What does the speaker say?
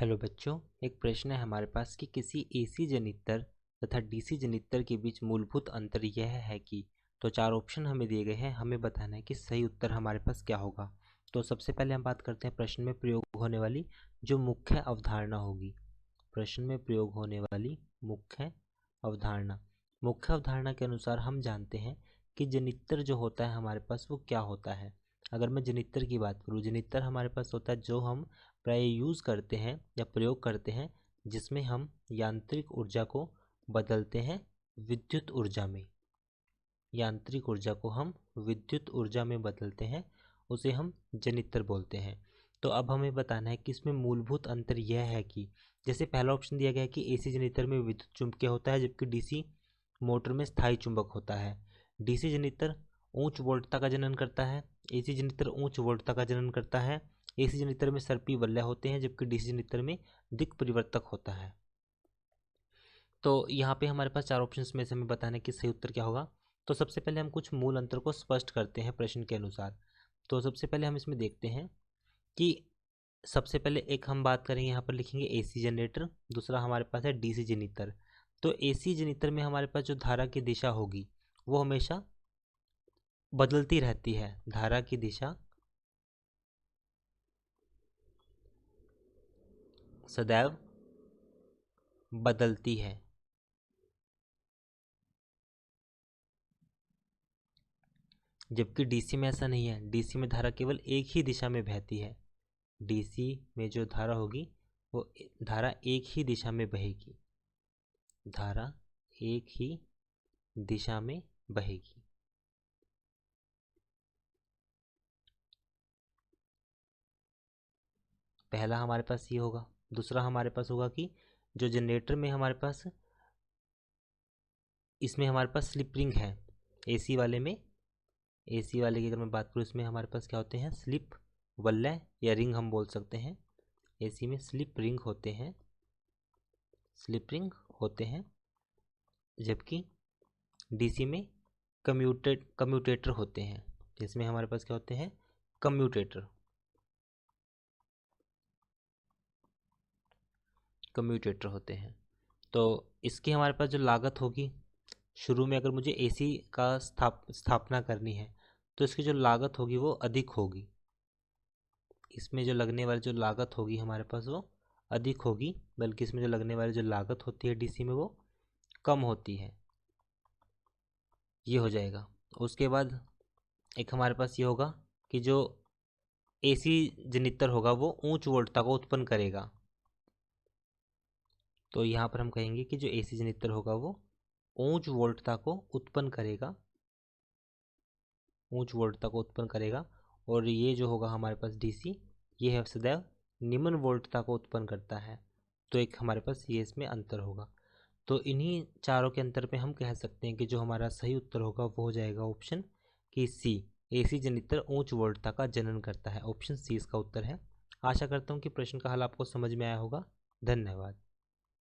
Hello बच्चों, एक प्रश्न है हमारे पास कि किसी एसी जनित्र तथा डीसी जनित्र के बीच मूलभूत अंतर यह है कि। तो चार ऑप्शन हमें दिए गए हैं, हमें बताना है कि सही उत्तर हमारे पास क्या होगा। तो सबसे पहले हम बात करते हैं प्रश्न में प्रयोग होने वाली जो मुख्य अवधारणा होगी। प्रश्न में प्रयोग होने वाली मुख्य अवधारणा के अनुसार हम जानते हैं कि जनित्र जो होता है हमारे पास वो क्या होता है। अगर मैं जनित्र की बात करूँ, जनित्र हमारे पास होता है जो हम प्राय यूज़ करते हैं या प्रयोग करते हैं, जिसमें हम यांत्रिक ऊर्जा को बदलते हैं विद्युत ऊर्जा में। यांत्रिक ऊर्जा को हम विद्युत ऊर्जा में बदलते हैं, उसे हम जनित्र बोलते हैं। तो अब हमें बताना है कि इसमें मूलभूत अंतर यह है कि जैसे पहला ऑप्शन दिया गया है कि एसी जनित्र में विद्युत चुंबकीय होता है, जबकि डीसी मोटर में स्थायी चुंबक होता है। डीसी जनित्र उच्च वोल्टता का जनन करता है, एसी जनित्र उच्च वोल्टता का जनन करता है। एसी जनित्र में सर्पी वलय होते हैं, जबकि डीसी जनित्र में दिक् परिवर्तक होता है। तो यहाँ पे हमारे पास चार ऑप्शंस में से हमें बताना है कि सही उत्तर क्या होगा। तो सबसे पहले हम कुछ मूल अंतर को स्पष्ट करते हैं प्रश्न के अनुसार। तो सबसे पहले हम इसमें देखते हैं कि सबसे पहले एक हम बात करेंगे, यहाँ पर लिखेंगे एसी जनरेटर, दूसरा हमारे पास है डीसी जनित्र। तो एसी जनित्र में हमारे पास जो धारा की दिशा होगी वो हमेशा बदलती रहती है। धारा की दिशा सदैव बदलती है, जबकि डीसी में ऐसा नहीं है। डीसी में धारा केवल एक ही दिशा में बहती है। डीसी में जो धारा होगी वो धारा एक ही दिशा में बहेगी, धारा एक ही दिशा में बहेगी। पहला हमारे पास ये होगा। दूसरा हमारे पास होगा कि जो जनरेटर में हमारे पास, इसमें हमारे पास स्लिप रिंग है। एसी वाले में, एसी वाले की अगर मैं बात करूँ, इसमें हमारे पास क्या होते हैं, स्लिप वलय या रिंग हम बोल सकते हैं। एसी में स्लिप रिंग होते हैं, स्लिप रिंग होते हैं, जबकि डीसी में कम्यूटेटर होते हैं। इसमें हमारे पास क्या होते हैं, कम्यूटेटर होते हैं। तो इसकी हमारे पास जो लागत होगी, शुरू में अगर मुझे एसी का स्थापना करनी है तो इसकी जो लागत होगी वो अधिक होगी। इसमें जो लगने वाली जो लागत होगी हमारे पास वो अधिक होगी, बल्कि इसमें जो लगने वाली जो लागत होती है डीसी में वो कम होती है। ये हो जाएगा। उसके बाद एक हमारे पास ये होगा कि जो एसी जनित्र होगा वो उच्च वोल्टता को उत्पन्न करेगा। तो यहाँ पर हम कहेंगे कि जो एसी जनित्र होगा वो उच्च वोल्टता को उत्पन्न करेगा, उच्च वोल्टता को उत्पन्न करेगा। और ये जो होगा हमारे पास डीसी, ये है सदैव निम्न वोल्टता को उत्पन्न करता है। तो एक हमारे पास ये इसमें अंतर होगा। तो इन्हीं चारों के अंतर पे हम कह सकते हैं कि जो हमारा सही उत्तर होगा वो हो जाएगा ऑप्शन कि सी, एसी जनित्र उच्च वोल्टता का जनन करता है। ऑप्शन सी इसका उत्तर है। आशा करता हूँ कि प्रश्न का हल आपको समझ में आया होगा। धन्यवाद।